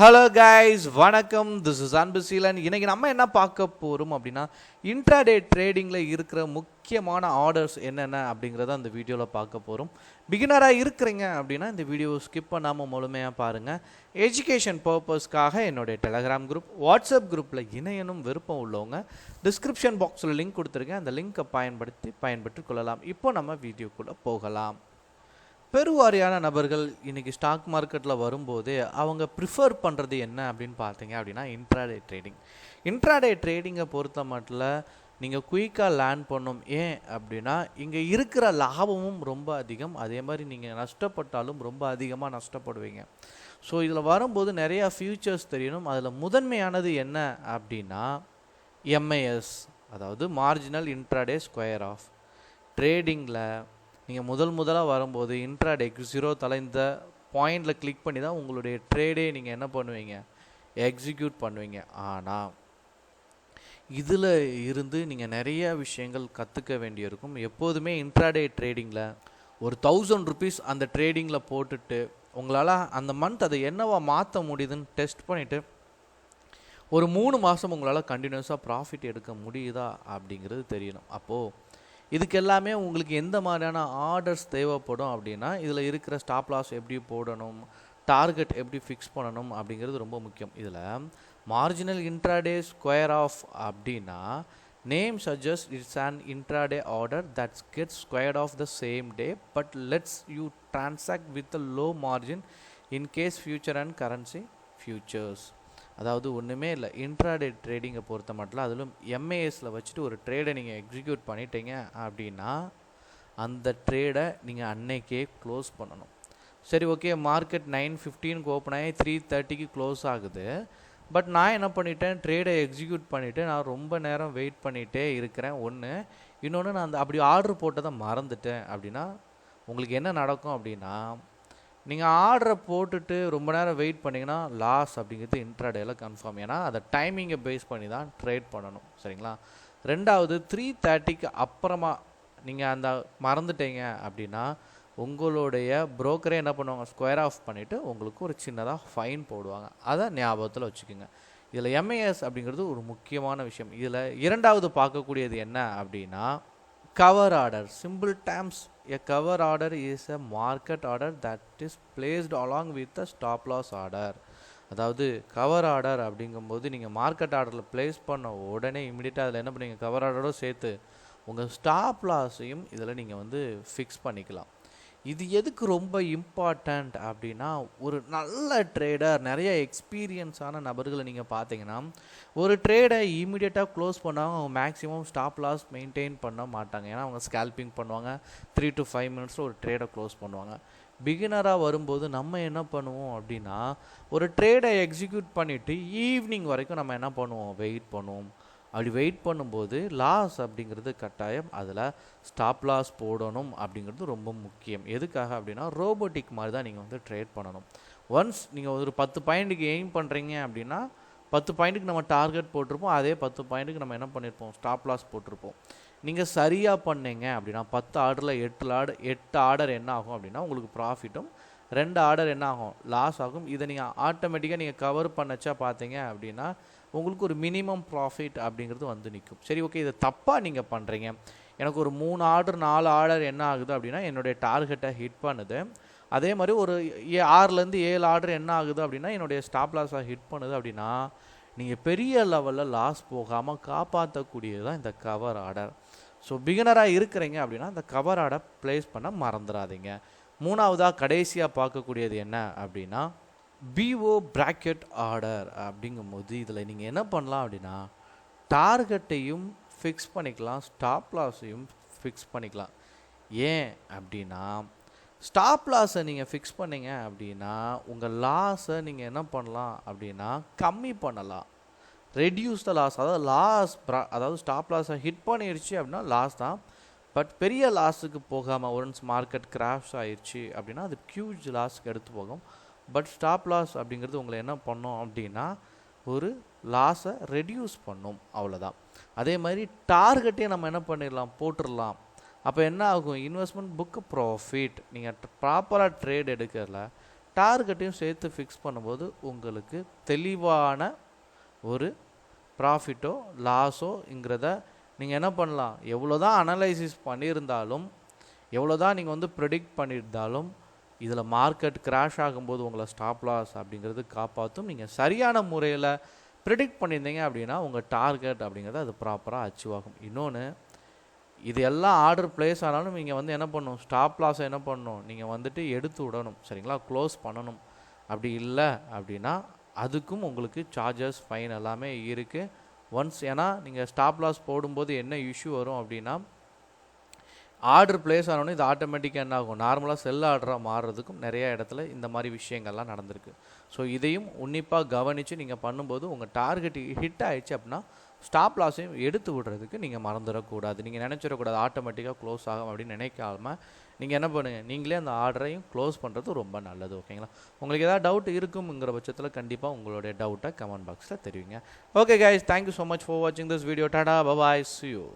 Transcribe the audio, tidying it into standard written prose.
Hello guys, வணக்கம். This is Anbuseelan. இன்னைக்கு நம்ம என்ன பார்க்க போகிறோம் அப்படின்னா, இன்ட்ராடே ட்ரேடிங்கில் இருக்கிற முக்கியமான ஆர்டர்ஸ் என்னென்ன அப்படிங்கிறத அந்த வீடியோவில் பார்க்க போகிறோம். பிகினராக இருக்கிறீங்க அப்படின்னா இந்த வீடியோ ஸ்கிப் பண்ணாமல் முழுமையாக பாருங்கள். எஜுகேஷன் பர்பஸ்க்காக என்னுடைய டெலகிராம் குரூப், வாட்ஸ்அப் குரூப்பில் இணையனும் விருப்பம் உள்ளவங்க டிஸ்கிரிப்ஷன் பாக்ஸில் லிங்க் கொடுத்துருக்கேன். அந்த லிங்க்கை பயன்படுத்தி கொள்ளலாம். இப்போ நம்ம வீடியோக்குள்ளே போகலாம். பெருவாரியான நபர்கள் இன்றைக்கி ஸ்டாக் மார்க்கெட்டில் வரும்போது அவங்க ப்ரிஃபர் பண்ணுறது என்ன அப்படின்னு பார்த்தீங்க அப்படின்னா இன்ட்ராடே ட்ரேடிங்கை பொறுத்த மட்டும் நீங்கள் குயிக்காக லேர்ன் பண்ணும். ஏன் அப்படின்னா இங்கே இருக்கிற லாபமும் ரொம்ப அதிகம், அதே மாதிரி நீங்கள் நஷ்டப்பட்டாலும் ரொம்ப அதிகமாக நஷ்டப்படுவீங்க. ஸோ இதில் வரும்போது நிறையா ஃபியூச்சர்ஸ் தெரியணும். அதில் முதன்மையானது என்ன அப்படின்னா எம்ஐஎஸ், அதாவது மார்ஜினல் இன்ட்ராடே ஸ்கொயர் ஆஃப். ட்ரேடிங்கில் நீங்கள் முதலாக வரும்போது இன்ட்ராடே 0 தலை இந்த பாயிண்டில் கிளிக் பண்ணி தான் உங்களுடைய ட்ரேடே நீங்கள் என்ன பண்ணுவீங்க, எக்ஸிக்யூட் பண்ணுவீங்க. ஆனால் இதில் இருந்து நீங்கள் நிறைய விஷயங்கள் கற்றுக்க வேண்டியிருக்கும். எப்போதுமே இன்ட்ராடே ட்ரேடிங்கில் ஒரு 1000 rupees அந்த ட்ரேடிங்கில் போட்டுட்டு உங்களால் அந்த மந்த் அதை என்னவா மாற்ற முடியுதுன்னு டெஸ்ட் பண்ணிவிட்டு ஒரு 3 மாதம் உங்களால் கண்டினியூஸாக ப்ராஃபிட் எடுக்க முடியுதா அப்படிங்கிறது தெரியணும். அப்போது இதுக்கு எல்லாமே உங்களுக்கு எந்த மாதிரியான ஆர்டர்ஸ் தேவைப்படும் அப்படின்னா, இதில் இருக்கிற ஸ்டாப் லாஸ் எப்படி போடணும், டார்கெட் எப்படி ஃபிக்ஸ் பண்ணணும் அப்படிங்கிறது ரொம்ப முக்கியம். இதில் மார்ஜினல் இன்ட்ராடே ஸ்கொயர் ஆஃப் அப்படின்னா name suggest it's an intraday order that's gets squared off the same day but let's you transact with a low margin in case future and currency futures. அதாவது ஒன்றுமே இல்லை, intraday ட்ரேடிங்கை பொறுத்த மட்டும் அதிலும் எம்ஏஎஸில் வச்சுட்டு ஒரு ட்ரேடை நீங்கள் எக்ஸிக்யூட் பண்ணிட்டீங்க அப்படின்னா அந்த ட்ரேடை நீங்கள் அன்னைக்கே க்ளோஸ் பண்ணணும். சரி, ஓகே, மார்க்கெட் 9:15 ஓப்பன் ஆகி 3:30 க்ளோஸ் ஆகுது. பட் நான் என்ன பண்ணிட்டேன், ட்ரேடை எக்ஸிக்யூட் பண்ணிவிட்டு நான் ரொம்ப நேரம் வெயிட் பண்ணிகிட்டே இருக்கிறேன். இன்னொன்று நான் அந்த அப்படி ஆர்டர் போட்டதை மறந்துட்டேன் அப்படின்னா உங்களுக்கு என்ன நடக்கும் அப்படின்னா, நீங்கள் ஆர்டரை போட்டுட்டு ரொம்ப நேரம் வெயிட் பண்ணிங்கன்னா லாஸ் அப்படிங்கிறது இன்ட்ராடேயில் கன்ஃபார்ம். ஏன்னா அதை டைமிங்கை பேஸ் பண்ணி தான் ட்ரேட் பண்ணணும். சரிங்களா? ரெண்டாவது, 3:30க்கு அப்புறமா நீங்கள் அந்த மறந்துட்டீங்க அப்படின்னா உங்களுடைய புரோக்கரே என்ன பண்ணுவாங்க, ஸ்கொயர் ஆஃப் பண்ணிவிட்டு உங்களுக்கு ஒரு சின்னதாக ஃபைன் போடுவாங்க. அதை ஞாபகத்தில் வச்சுக்கோங்க. இதில் எம்ஏஎஸ் அப்படிங்கிறது ஒரு முக்கியமான விஷயம். இதில் இரண்டாவது பார்க்கக்கூடியது என்ன அப்படின்னா cover order. Simple terms, a cover order is a market order that is placed along with the stop loss order. அதாவது கவர் ஆர்டர் அப்படிங்கும்போது நீங்கள் மார்க்கெட் ஆர்டரில் ப்ளேஸ் பண்ண உடனே இமிடியட்டாக அதில் என்ன பண்ணுவீங்க, கவர் ஆர்டரோடு சேர்த்து உங்கள் ஸ்டாப் லாஸையும் இதில் நீங்கள் ஃபிக்ஸ் பண்ணிக்கலாம். இது எதுக்கு ரொம்ப இம்பார்ட்டண்ட் அப்படின்னா, ஒரு நல்ல ட்ரேடர், நிறைய எக்ஸ்பீரியன்ஸான நபர்களை நீங்கள் பார்த்தீங்கன்னா ஒரு ட்ரேடை இமீடியட்டாக க்ளோஸ் பண்ணாங்க, அவங்க மேக்ஸிமம் ஸ்டாப் லாஸ் மெயின்டைன் பண்ண மாட்டாங்க. ஏன்னா அவங்க ஸ்கேல்பிங் பண்ணுவாங்க, 3 to 5 minutes ஒரு ட்ரேடை க்ளோஸ் பண்ணுவாங்க. பிகினராக வரும்போது நம்ம என்ன பண்ணுவோம் அப்படின்னா, ஒரு ட்ரேடை எக்ஸிக்யூட் பண்ணிவிட்டு ஈவினிங் வரைக்கும் நம்ம என்ன பண்ணுவோம், வெயிட் பண்ணுவோம். அப்படி வெயிட் பண்ணும்போது லாஸ் அப்படிங்கிறது கட்டாயம், அதில் ஸ்டாப் லாஸ் போடணும் அப்படிங்கிறது ரொம்ப முக்கியம். எதுக்காக அப்படின்னா ரோபோட்டிக் மாதிரி தான் நீங்கள் ட்ரேட் பண்ணணும். ஒன்ஸ் நீங்கள் ஒரு 10 பாயிண்ட்டுக்கு எய்ம் பண்ணுறீங்க அப்படின்னா 10 பாயிண்ட்டுக்கு நம்ம டார்கெட் போட்டிருப்போம், அதே 10 பாயிண்ட்டுக்கு நம்ம என்ன பண்ணியிருப்போம், ஸ்டாப் லாஸ் போட்டிருப்போம். நீங்கள் சரியாக பண்ணீங்க அப்படின்னா 10 ஆர்டரில் 8 ஆர்டர் என்ன ஆகும் அப்படின்னா உங்களுக்கு ப்ராஃபிட்டும், 2 ஆர்டர் என்ன ஆகும், லாஸ் ஆகும். இதை நீங்கள் ஆட்டோமேட்டிக்காக நீங்கள் கவர் பண்ணச்சா பார்த்தீங்க அப்படின்னா உங்களுக்கு ஒரு மினிமம் ப்ராஃபிட் அப்படிங்கிறது நிற்கும். சரி, ஓகே, இதை தப்பாக நீங்கள் பண்ணுறீங்க, எனக்கு ஒரு 3 ஆர்டர் 4 ஆர்டர் என்ன ஆகுது அப்படின்னா என்னுடைய டார்கெட்டை ஹிட் பண்ணுது, அதே மாதிரி ஒரு 6லேருந்து 7 ஆர்டர் என்ன ஆகுது அப்படின்னா என்னுடைய ஸ்டாப் லாஸாக ஹிட் பண்ணுது அப்படின்னா நீங்கள் பெரிய லெவலில் லாஸ் போகாமல் காப்பாற்றக்கூடியது தான் இந்த கவர் ஆர்டர். ஸோ பிகினராக இருக்கிறீங்க அப்படின்னா இந்த கவர் ஆர்டர் ப்ளேஸ் பண்ண மறந்துடாதீங்க. மூணாவதாக கடைசியாக பார்க்கக்கூடியது என்ன அப்படின்னா பிஓ பிராக்கெட் ஆர்டர். அப்படிங்கும்போது இதில் நீங்கள் என்ன பண்ணலாம் அப்படின்னா டார்கெட்டையும் ஃபிக்ஸ் பண்ணிக்கலாம், ஸ்டாப் லாஸையும் ஃபிக்ஸ் பண்ணிக்கலாம். ஏன் அப்படின்னா ஸ்டாப் லாஸை நீங்கள் ஃபிக்ஸ் பண்ணிங்க அப்படின்னா உங்கள் லாஸை நீங்கள் என்ன பண்ணலாம் அப்படின்னா கம்மி பண்ணலாம், ரெடியூஸ் த லாஸ். அதாவது ஸ்டாப் லாஸை ஹிட் பண்ணிடுச்சு அப்படின்னா லாஸ் தான், பட் பெரிய லாஸுக்கு போகாமல் ஒன்ஸ் மார்க்கெட் கிராஷ் ஆயிடுச்சு அப்படின்னா அது ஹியூஜ் லாஸுக்கு எடுத்து போகும். பட் ஸ்டாப் லாஸ் அப்படிங்கிறது உங்களை என்ன பண்ணும் அப்படின்னா ஒரு லாஸை ரெடியூஸ் பண்ணும், அவ்வளோதான். அதே மாதிரி டார்கெட்டே நம்ம என்ன பண்ணிடலாம், போட்டுடலாம். அப்போ என்ன ஆகும், இன்வெஸ்ட்மெண்ட் புக்கு ப்ராஃபிட். நீங்கள் ப்ராப்பராக ட்ரேட் எடுக்கிறதுல டார்கெட்டையும் சேர்த்து ஃபிக்ஸ் பண்ணும்போது உங்களுக்கு தெளிவான ஒரு ப்ராஃபிட்டோ லாஸோங்கிறத நீங்கள் என்ன பண்ணலாம். எவ்வளோ தான் அனலைசிஸ் பண்ணியிருந்தாலும், எவ்வளோ தான் நீங்கள் வந்து ப்ரெடிக்ட் பண்ணியிருந்தாலும், இதில் மார்க்கெட் கிராஷ் ஆகும்போது உங்களை ஸ்டாப் லாஸ் அப்படிங்கிறது காப்பாற்றும். நீங்கள் சரியான முறையில் ப்ரெடிக்ட் பண்ணியிருந்தீங்க அப்படின்னா உங்கள் டார்கெட் அப்படிங்கிறது அது ப்ராப்பராக அச்சீவ் ஆகும். இன்னொன்று, இது எல்லாம் ஆர்டர் பிளேஸ் ஆனாலும் நீங்கள் வந்து என்ன பண்ணணும், ஸ்டாப் லாஸை என்ன பண்ணணும், நீங்கள் வந்துட்டு எடுத்து விடணும். சரிங்களா, க்ளோஸ் பண்ணணும். அப்படி இல்லை அப்படின்னா அதுக்கும் உங்களுக்கு சார்ஜஸ் ஃபைன் எல்லாமே இருக்குது. ஒன்ஸ் ஏன்னா நீங்கள் ஸ்டாப் லாஸ் போடும்போது என்ன இஷ்யூ வரும் அப்படின்னா, ஆர்டர் பிளேஸ் ஆனோன்னு இது ஆட்டோமேட்டிக்காக என்ன ஆகும், நார்மலாக செல் ஆர்டராக மாறுறதுக்கும் நிறைய இடத்துல இந்த மாதிரி விஷயங்கள்லாம் நடந்திருக்கு. ஸோ இதையும் உன்னிப்பாக கவனித்து நீங்கள் பண்ணும்போது உங்கள் டார்கெட் ஹிட் ஆகிடுச்சு அப்படின்னா ஸ்டாப் லாஸையும் எடுத்து விடுறதுக்கு நீங்கள் மறந்துடக்கூடாது. நீங்கள் நினச்சிடக்கூடாது ஆட்டோமேட்டிக்காக க்ளோஸ் ஆகும் அப்படின்னு நினைக்காம நீங்கள் என்ன பண்ணுங்கள், நீங்களே அந்த ஆர்டரையும் க்ளோஸ் பண்ணுறது ரொம்ப நல்லது. ஓகேங்களா, உங்களுக்கு ஏதாவது டவுட் இருக்குங்கிற பட்சத்தில் கண்டிப்பாக உங்களுடைய டவுட்டை கமெண்ட் பாக்ஸில் தெரிவிங்க. Okay guys, thank you so much for வாட்சிங் this video. Tata, bye bye, see you.